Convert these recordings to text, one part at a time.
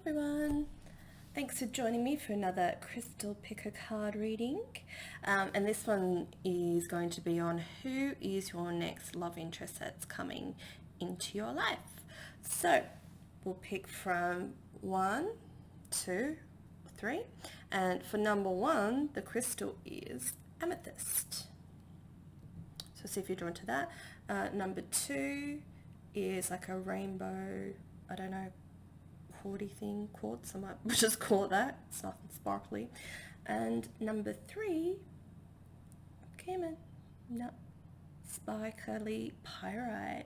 everyone, thanks for joining me for another crystal picker card reading, and this one is going to be on who is your next love interest that's coming into your life. So we'll pick from 1, 2, 3, and for number 1 the crystal is Amethyst. So see if you're drawn to that. Number 2 is like a rainbow, I don't know, quartz, I might just call it that. It's nothing sparkly. And number 3, come on, no, sparkly Pyrite.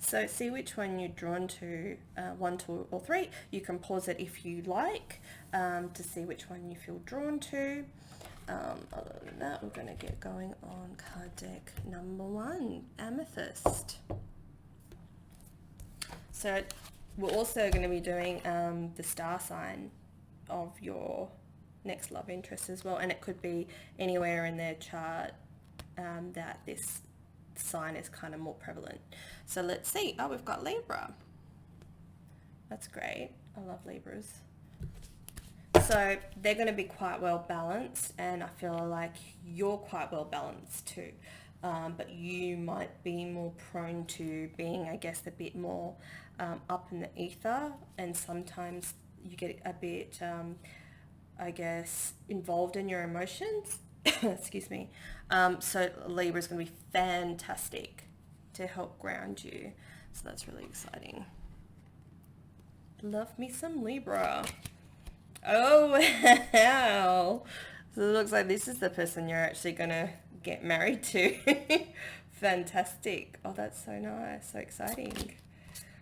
So see which one you're drawn to, 1, 2 or 3. You can pause it if you like, to see which one you feel drawn to. Other than that, we're going to get going on card deck number 1, Amethyst. So we're also going to be doing the star sign of your next love interest as well, and it could be anywhere in their chart that this sign is kind of more prevalent. So let's see. Oh, we've got Libra. That's great. I love Libras. So they're going to be quite well balanced, and I feel like you're quite well balanced too. But you might be more prone to being, I guess, a bit more up in the ether, and sometimes you get a bit, I guess, involved in your emotions. Excuse me. So Libra is going to be fantastic to help ground you. So that's really exciting. Love me some Libra. Oh, wow. So it looks like this is the person you're actually going to get married to. Fantastic. Oh, that's so nice. So exciting.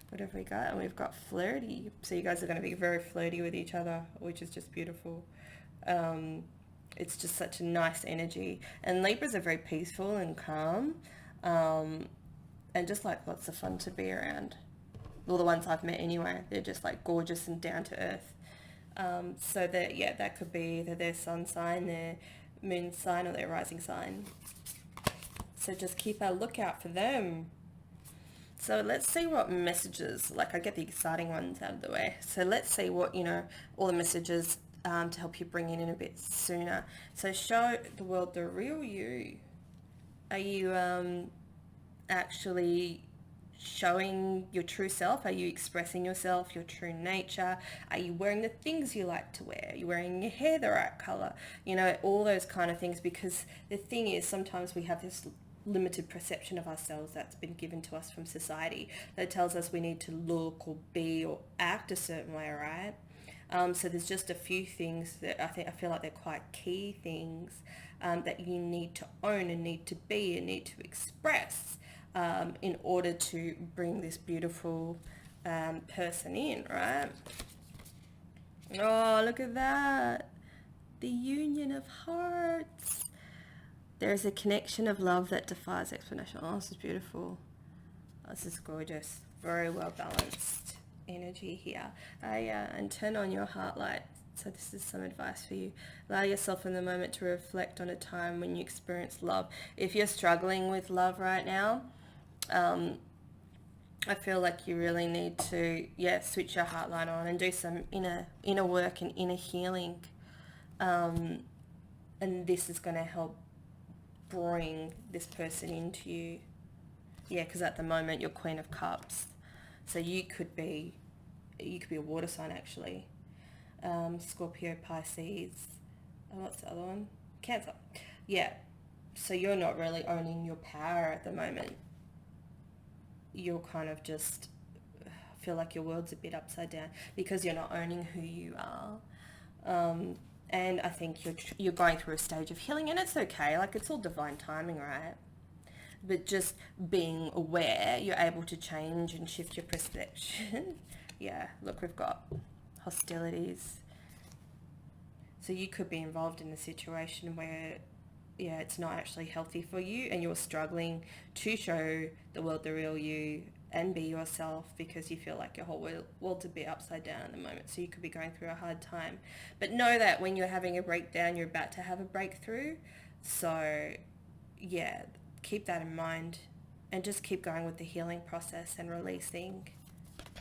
What have we got? And we've got flirty. So you guys are going to be very flirty with each other, which is just beautiful. It's just such a nice energy. And Libras are very peaceful and calm, and just like lots of fun to be around. Well, the ones I've met anyway, they're just like gorgeous and down to earth. So that, yeah, that could be either their sun sign, their moon sign, or their rising sign. So just keep a lookout for them. So let's see what messages, like I get the exciting ones out of the way. So let's see what, all the messages to help you bring it in a bit sooner. So show the world the real you. Are you actually showing your true self? Are you expressing yourself, your true nature? Are you wearing the things you like to wear? Are you wearing your hair the right color? All those kind of things, because the thing is, sometimes we have this limited perception of ourselves that's been given to us from society that tells us we need to look or be or act a certain way, right? So there's just a few things that I feel like they're quite key things that you need to own and need to be and need to express in order to bring this beautiful person in, right? Oh, look at that. The union of hearts. There is a connection of love that defies explanation. Oh, this is beautiful. Oh, this is gorgeous. Very well balanced energy here. And turn on your heart light. So this is some advice for you. Allow yourself in the moment to reflect on a time when you experienced love. If you're struggling with love right now, I feel like you really need to, switch your heart light on and do some inner work and inner healing. And this is going to help bring this person into you. Yeah, because at the moment you're Queen of Cups. So you could be a water sign actually. Scorpio, Pisces. Oh, what's the other one? Cancer. Yeah. So you're not really owning your power at the moment. You're kind of just feel like your world's a bit upside down because you're not owning who you are. And I think you're going through a stage of healing, and it's okay. Like, it's all divine timing, right? But just being aware, you're able to change and shift your perception. Yeah, look, we've got hostilities. So you could be involved in a situation where, it's not actually healthy for you, and you're struggling to show the world the real you and be yourself because you feel like your whole world's a bit upside down at the moment. So you could be going through a hard time. But know that when you're having a breakdown, you're about to have a breakthrough. So, keep that in mind and just keep going with the healing process and releasing.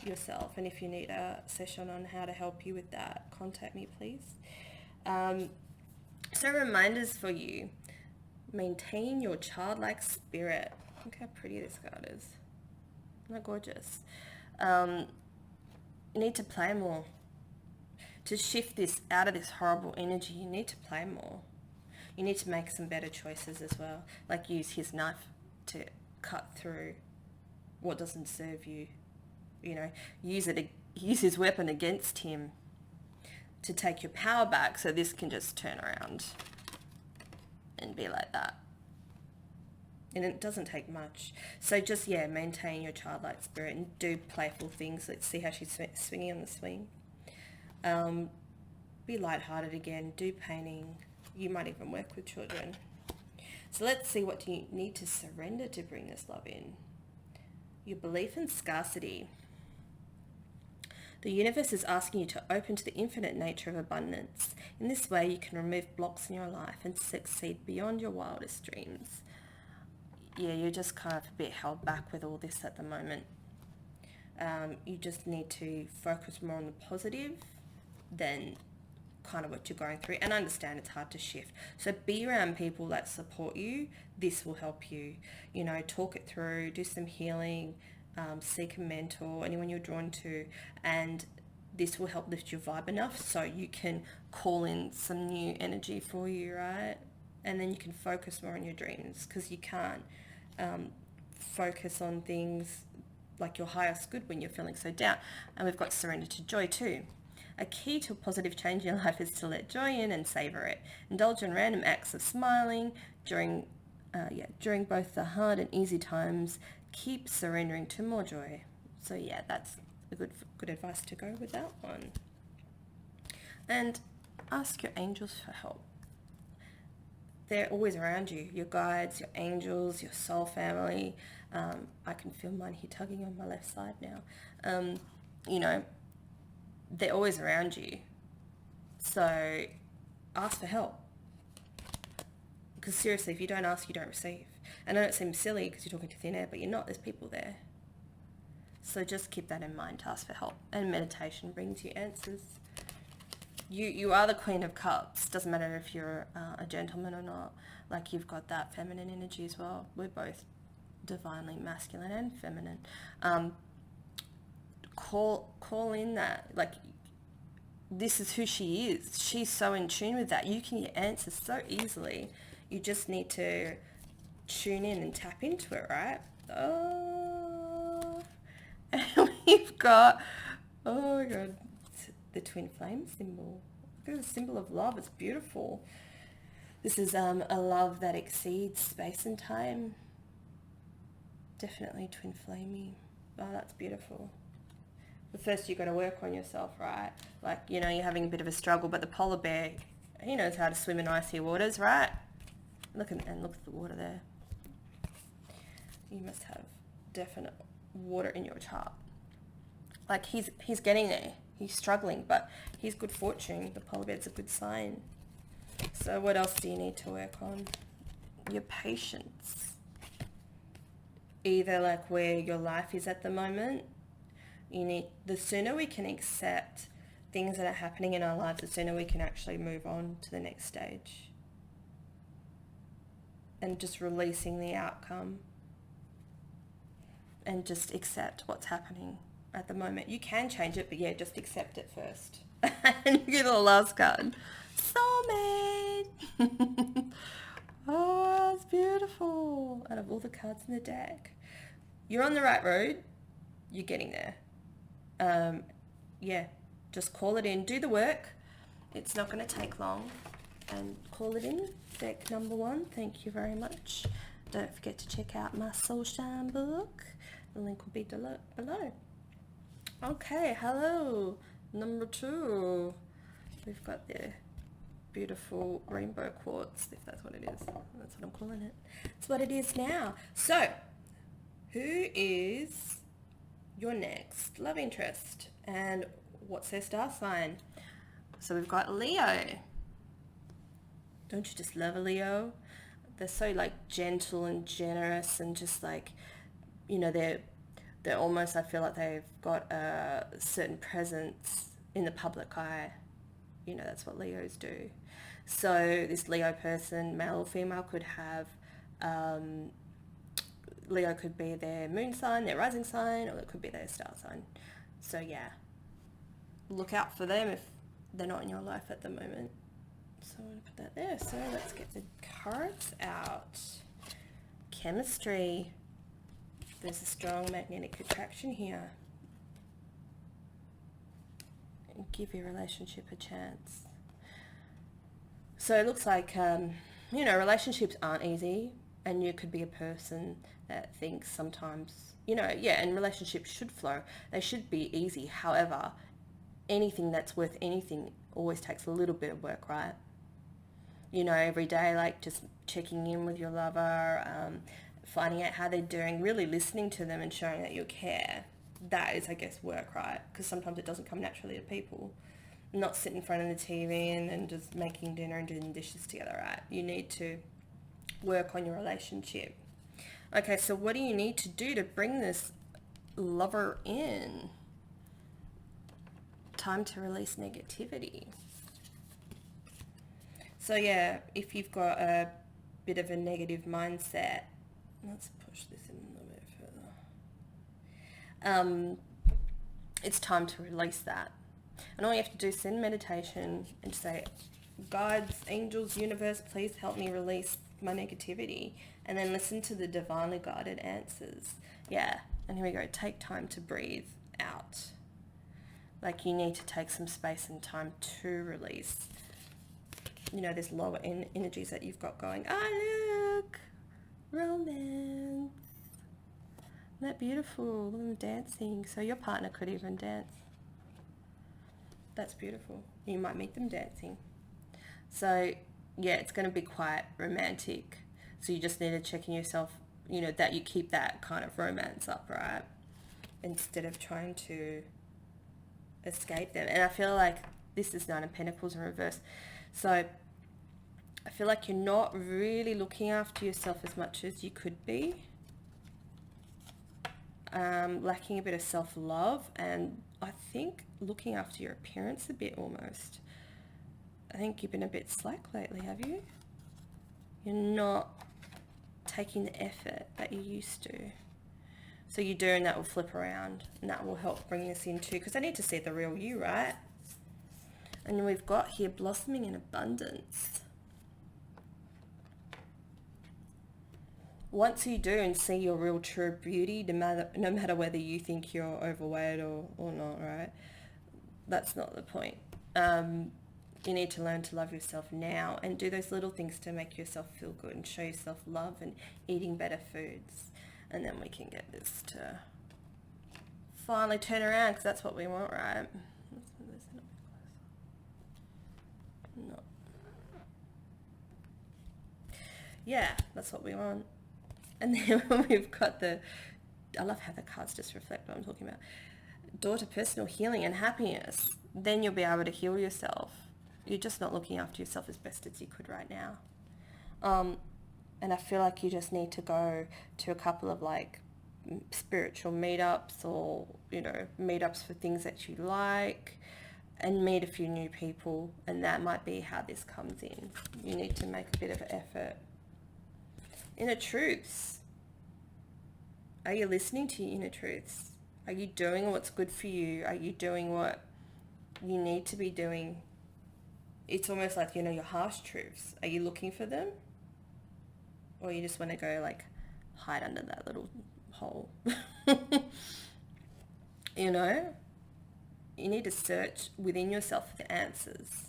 yourself. And if you need a session on how to help you with that, contact me, please. So reminders for you. Maintain your childlike spirit. Look how pretty this card is. Isn't that gorgeous? You need to play more. To shift this out of this horrible energy, you need to play more. You need to make some better choices as well. Like use his knife to cut through what doesn't serve you. You know, use his weapon against him to take your power back, so this can just turn around and be like that. And it doesn't take much. So just, yeah, maintain your childlike spirit and do playful things. Let's see how she's swinging on the swing. Be lighthearted again. Do painting. You might even work with children. So let's see, what do you need to surrender to bring this love in? Your belief in scarcity. The universe is asking you to open to the infinite nature of abundance. In this way, you can remove blocks in your life and succeed beyond your wildest dreams. Yeah, you're just kind of a bit held back with all this at the moment. You just need to focus more on the positive than kind of what you're going through, and understand it's hard to shift. So be around people that support you. This will help you. You know, talk it through, do some healing, seek a mentor, anyone you're drawn to, and this will help lift your vibe enough so you can call in some new energy for you, right? And then you can focus more on your dreams, because you can't focus on things like your highest good when you're feeling so down. And we've got surrender to joy too. A key to a positive change in your life is to let joy in and savor it. Indulge in random acts of smiling during both the hard and easy times. Keep surrendering to more joy. So yeah, that's a good advice to go with that one. And ask your angels for help. They're always around you, your guides, your angels, your soul family. I can feel mine here tugging on my left side now. You know, they're always around you. So ask for help. Because seriously, if you don't ask, you don't receive. I know it seems silly because you're talking to thin air, but you're not. There's people there. So just keep that in mind, to ask for help. And meditation brings you answers. You are the Queen of Cups. Doesn't matter if you're a gentleman or not. Like, you've got that feminine energy as well. We're both divinely masculine and feminine. Call in that. Like, this is who she is. She's so in tune with that. You can get answers so easily. You just need to tune in and tap into it, right? Oh, and we've got, oh my God, the twin flame symbol. Look at the symbol of love. It's beautiful. This is a love that exceeds space and time. Definitely twin flamey. Oh, that's beautiful. But first you've got to work on yourself, right? Like, you know, you're having a bit of a struggle, but the polar bear, he knows how to swim in icy waters, right? Look at the water there. You must have definite water in your chart. Like, he's getting there. He's struggling, but he's good fortune. The polar bear's a good sign. So what else do you need to work on? Your patience. Either like where your life is at the moment, the sooner we can accept things that are happening in our lives, the sooner we can actually move on to the next stage. And just releasing the outcome. And just accept what's happening at the moment. You can change it, but yeah, just accept it first. And you get the last card. Soulmate! Oh, it's beautiful. Out of all the cards in the deck. You're on the right road. You're getting there. Yeah, just call it in. Do the work. It's not going to take long. And call it in. Deck number 1. Thank you very much. Don't forget to check out my Soul Shine book. The link will be below. Okay, hello. Number 2. We've got the beautiful rainbow quartz, if that's what it is. That's what I'm calling it. It's what it is now. So, who is your next love interest? And what's their star sign? So we've got Leo. Don't you just love a Leo? They're so like gentle and generous, and just like, you know, they're They're almost, I feel like they've got a certain presence in the public eye. You know, that's what Leos do. So this Leo person, male or female, could have, Leo could be their moon sign, their rising sign, or it could be their star sign. So yeah, look out for them if they're not in your life at the moment. So I'm going to put that there. So let's get the cards out. Chemistry. There's a strong magnetic attraction here. Give your relationship a chance. So it looks like, you know, relationships aren't easy, and you could be a person that thinks sometimes, you know, yeah, and relationships should flow. They should be easy. However, anything that's worth anything always takes a little bit of work, right? You know, every day, like just checking in with your lover, finding out how they're doing, really listening to them and showing that you care. That is, I guess, work, right? Because sometimes it doesn't come naturally to people. Not sit in front of the TV and just making dinner and doing dishes together, right? You need to work on your relationship. Okay, so what do you need to do to bring this lover in? Time to release negativity. So yeah, if you've got a bit of a negative mindset, let's push this in a little bit further. It's time to release that. And all you have to do is send meditation and say, guides, angels, universe, please help me release my negativity. And then listen to the divinely guided answers. Yeah, and here we go. Take time to breathe out. Like you need to take some space and time to release, you know, this lower energies that you've got going. Oh, look, romance. Isn't that beautiful? Look at them dancing. So your partner could even dance. That's beautiful. You might meet them dancing. So yeah, it's going to be quite romantic. So you just need to check in yourself, you know, that you keep that kind of romance up, right? Instead of trying to escape them. And I feel like this is Nine of Pentacles in reverse. So I feel like you're not really looking after yourself as much as you could be. Lacking a bit of self-love, and I think looking after your appearance a bit almost. I think you've been a bit slack lately, have you? You're not taking the effort that you used to. So you do, and that will flip around, and that will help bring this in too, because I need to see the real you, right? And we've got here blossoming in abundance. Once you do and see your real true beauty, no matter whether you think you're overweight or not, right? That's not the point. You need to learn to love yourself now and do those little things to make yourself feel good and show yourself love and eating better foods. And then we can get this to finally turn around, because that's what we want, right? No. Yeah, that's what we want. And then we've got I love how the cards just reflect what I'm talking about. Door to personal healing and happiness. Then you'll be able to heal yourself. You're just not looking after yourself as best as you could right now. And I feel like you just need to go to a couple of like spiritual meetups, or, you know, meetups for things that you like, and meet a few new people. And that might be how this comes in. You need to make a bit of an effort. Inner truths. Are you listening to your inner truths? Are you doing what's good for you? Are you doing what you need to be doing? It's almost like, you know, your harsh truths. Are you looking for them? Or you just want to go like hide under that little hole? You know? You need to search within yourself for the answers.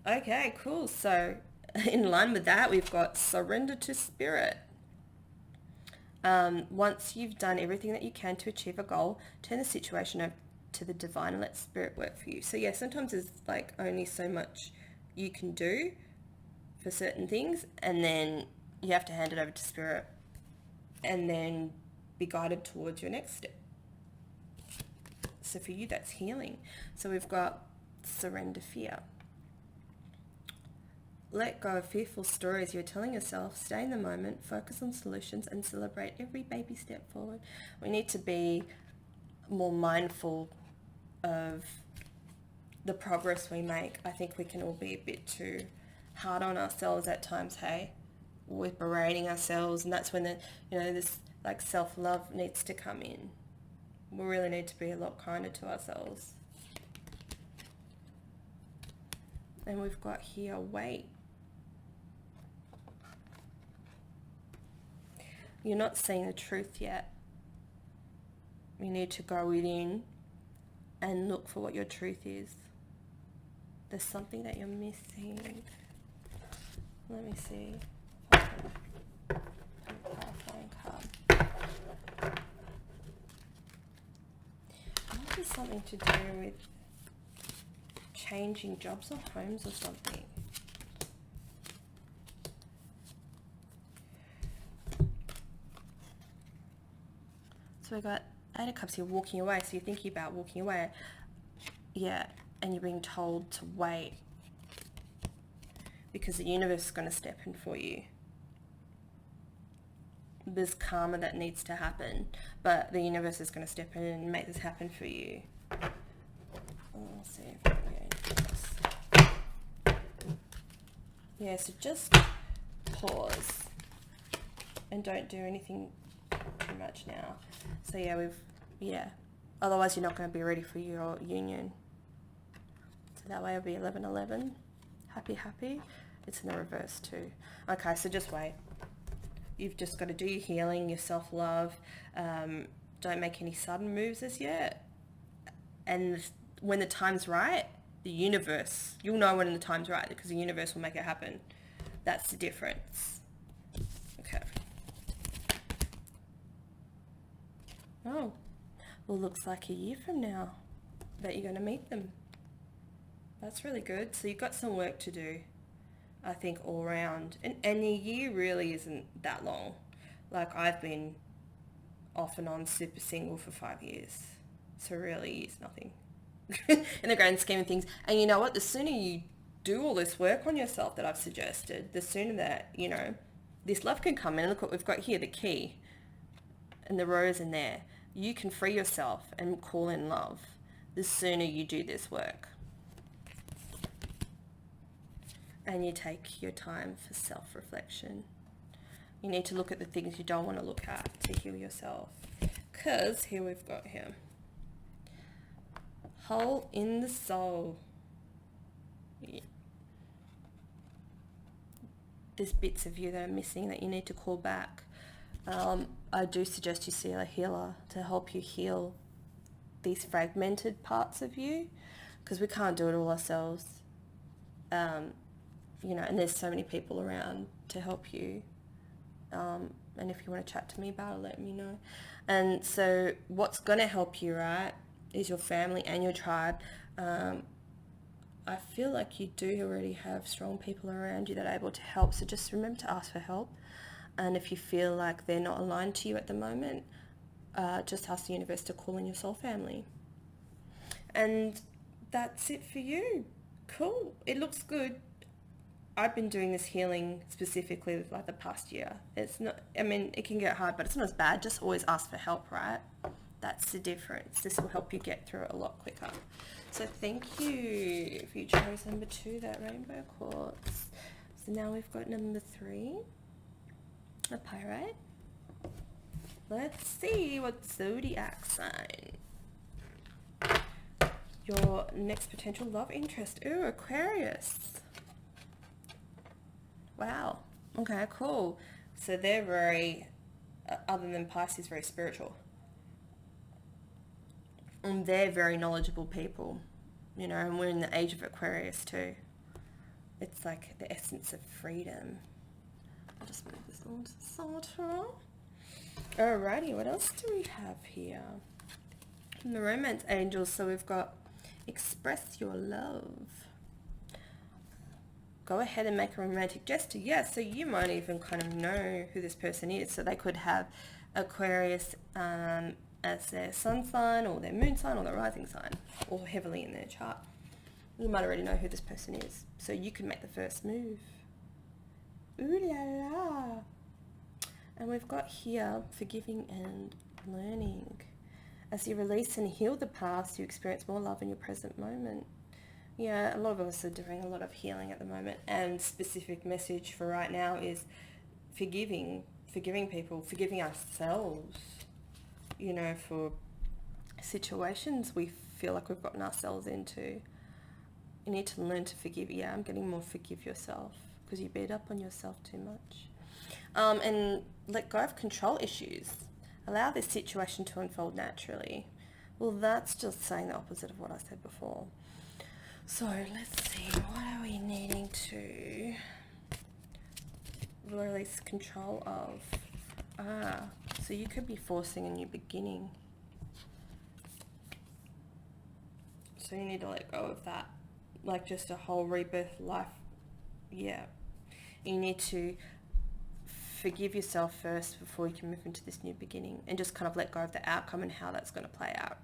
Okay, cool. So in line with that, we've got surrender to spirit. Once you've done everything that you can to achieve a goal, turn the situation over to the divine and let spirit work for you. So yeah, sometimes there's like only so much you can do for certain things, and then you have to hand it over to spirit and then be guided towards your next step. So for you, that's healing. So we've got surrender fear. let go of fearful stories you're telling yourself. Stay in the moment, focus on solutions, and celebrate every baby step forward. We need to be more mindful of the progress we make. I think we can all be a bit too hard on ourselves at times, hey? We're berating ourselves, and that's when this like self-love needs to come in. We really need to be a lot kinder to ourselves. And we've got here, wait. You're not seeing the truth yet. You need to go within and look for what your truth is. There's something that you're missing. Let me see. Clarifying card. Might be something to do with changing jobs or homes or something. So we got Eight of Cups here, walking away. So you're thinking about walking away. Yeah, and you're being told to wait because the universe is going to step in for you. There's karma that needs to happen, but the universe is going to step in and make this happen for you. Let's see if I can get into this. Yeah, so just pause and don't do anything too much now. So yeah, otherwise you're not going to be ready for your union. So that way it'll be 11-11. Happy. It's in the reverse too. Okay, so just wait. You've just got to do your healing, your self-love. Don't make any sudden moves as yet. And when the time's right, the universe, you'll know when the time's right because the universe will make it happen. That's the difference. Okay. Oh, well, looks like a year from now that you're going to meet them. That's really good. So you've got some work to do, I think, all around. And a year really isn't that long. Like, I've been off and on super single for 5 years. So really it's nothing in the grand scheme of things. And you know what? The sooner you do all this work on yourself that I've suggested, the sooner that, this love can come in. And look what we've got here, the key and the rose in there. You can free yourself and call in love the sooner you do this work. And you take your time for self-reflection. You need to look at the things you don't want to look at to heal yourself. Because here we've got here. Hole in the soul. Yeah. There's bits of you that are missing that you need to call back. I do suggest you see a healer to help you heal these fragmented parts of you, because we can't do it all ourselves. And there's so many people around to help you. And if you want to chat to me about it, let me know. And so what's going to help you, right, is your family and your tribe. I feel like you do already have strong people around you that are able to help. So just remember to ask for help. And if you feel like they're not aligned to you at the moment, just ask the universe to call in your soul family. And that's it for you. Cool. It looks good. I've been doing this healing specifically like the past year. It's not, it can get hard, but it's not as bad. Just always ask for help, right? That's the difference. This will help you get through it a lot quicker. So thank you if you chose number 2, that rainbow quartz. So now we've got number 3, a pyrite. Let's see what zodiac sign. Your next potential love interest. Ooh, Aquarius. Wow. Okay, cool. So they're very, other than Pisces, very spiritual. And they're very knowledgeable people, and we're in the age of Aquarius too. It's like the essence of freedom. I'll just move this on to the side. Alrighty, what else do we have here? From the romance angels, so we've got express your love. Go ahead and make a romantic gesture. Yeah, so you might even kind of know who this person is. So they could have Aquarius as their sun sign or their moon sign or their rising sign, or heavily in their chart. You might already know who this person is. So you can make the first move. Ooh la la. And we've got here forgiving and learning. As you release and heal the past, you experience more love in your present moment. Yeah, a lot of us are doing a lot of healing at the moment, and specific message for right now is forgiving people, forgiving ourselves, you know, for situations we feel like we've gotten ourselves into. You need to learn to forgive. Yeah, I'm getting more forgive yourself, because you beat up on yourself too much. And let go of control issues. Allow this situation to unfold naturally. Well, that's just saying the opposite of what I said before. So let's see, what are we needing to release control of? So you could be forcing a new beginning. So you need to let go of that. Like just a whole rebirth life. Yeah. You need to forgive yourself first before you can move into this new beginning, and just kind of let go of the outcome and how that's going to play out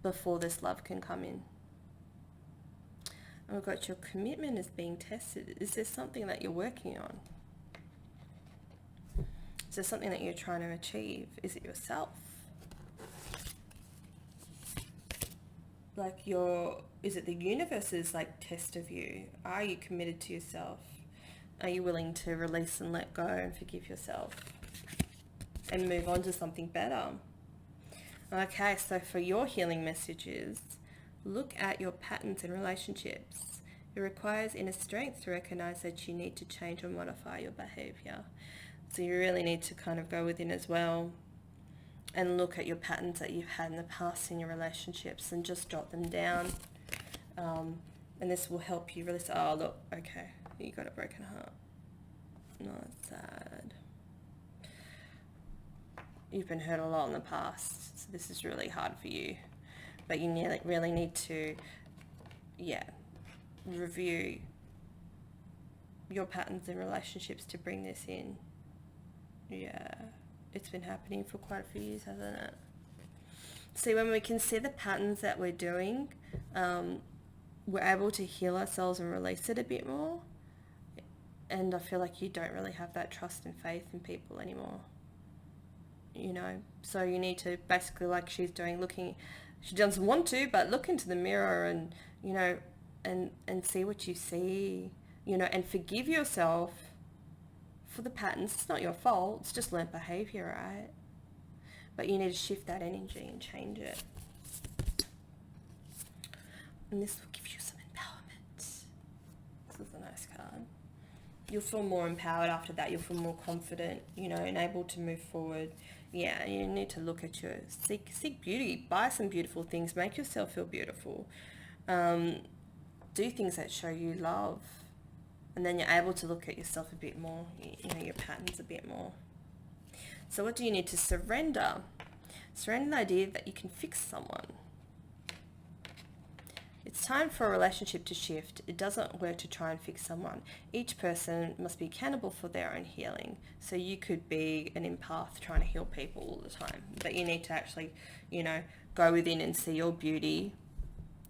before this love can come in. And we've got your commitment is being tested. Is there something that you're working on? Is there something that you're trying to achieve? Is it yourself? Like is it the universe's like test of you? Are you committed to yourself? Are you willing to release and let go and forgive yourself and move on to something better? Okay, so for your healing messages, look at your patterns in relationships. It requires inner strength to recognize that you need to change or modify your behavior. So you really need to kind of go within as well and look at your patterns that you've had in the past in your relationships and just jot them down. And this will help you release. Oh, look, okay, you got a broken heart. Not sad. You've been hurt a lot in the past, so this is really hard for you. But you really need to, review your patterns in relationships to bring this in. Yeah, it's been happening for quite a few years, hasn't it? See, when we can see the patterns that we're doing, we're able to heal ourselves and release it a bit more. And I feel like you don't really have that trust and faith in people anymore. You know, so you need to basically, like she's doing, she doesn't want to, but look into the mirror and, you know, and see what you see, you know, and forgive yourself for the patterns. It's not your fault. It's just learned behavior, right? But you need to shift that energy and change it. And this will give you some empowerment. This is a nice card. You'll feel more empowered after that. You'll feel more confident, you know, and able to move forward. Yeah, you need to look at seek beauty. Buy some beautiful things. Make yourself feel beautiful. Do things that show you love. And then you're able to look at yourself a bit more, you know, your patterns a bit more. So what do you need to surrender? Surrender the idea that you can fix someone. It's time for a relationship to shift. It doesn't work to try and fix someone. Each person must be accountable for their own healing. So you could be an empath trying to heal people all the time, but you need to actually, you know, go within and see your beauty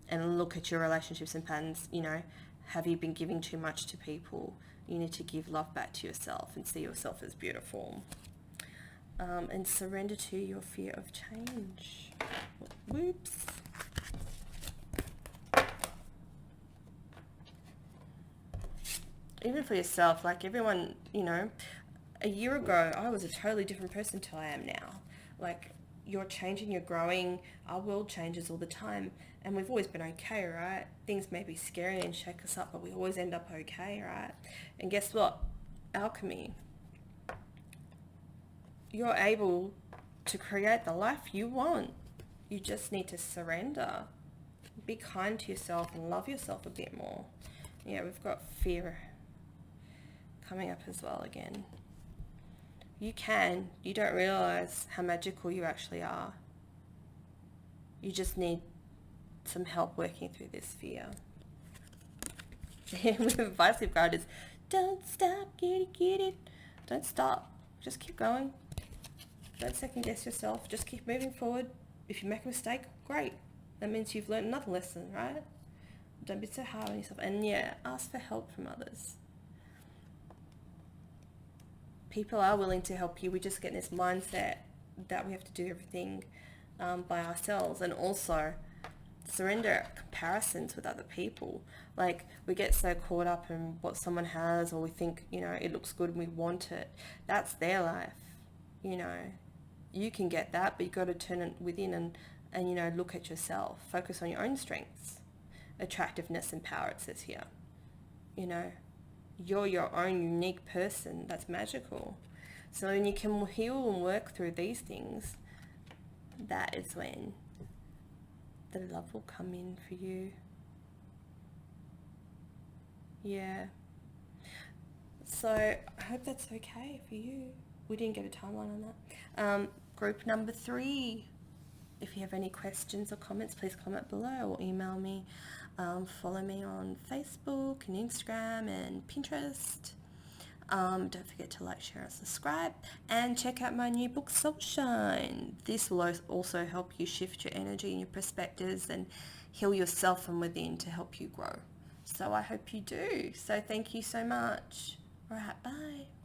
and look at your relationships and patterns. You know, have you been giving too much to people? You need to give love back to yourself and see yourself as beautiful. And surrender to your fear of change. Whoops. Even for yourself, like everyone, you know, a year ago, I was a totally different person to I am now. Like, you're changing, you're growing, our world changes all the time, and we've always been okay, right? Things may be scary and shake us up, but we always end up okay, right? And guess what? Alchemy. You're able to create the life you want. You just need to surrender. Be kind to yourself and love yourself a bit more. Yeah, we've got fear coming up as well again. You don't realize how magical you actually are. You just need some help working through this fear. With advice we've got is, don't stop, get it. Don't stop, just keep going. Don't second guess yourself, just keep moving forward. If you make a mistake, great. That means you've learned another lesson, right? Don't be so hard on yourself. And yeah, ask for help from others. People are willing to help you. We just get in this mindset that we have to do everything by ourselves, and also surrender comparisons with other people. Like, we get so caught up in what someone has, or we think, you know, it looks good and we want it. That's their life. You know, you can get that, but you got to turn it within and, you know, look at yourself. Focus on your own strengths. Attractiveness and power, it says here. You know, you're your own unique person. That's magical. So when you can heal and work through these things, that is when the love will come in for you. Yeah. So I hope that's okay for you. We didn't get a timeline on that. Group number 3. If you have any questions or comments, please comment below or email me. Follow me on Facebook and Instagram and Pinterest. Don't forget to like, share and subscribe, and check out my new book, Soul Shine. This will also help you shift your energy and your perspectives and heal yourself from within to help you grow. So I hope you do. So thank you so much. All right, bye.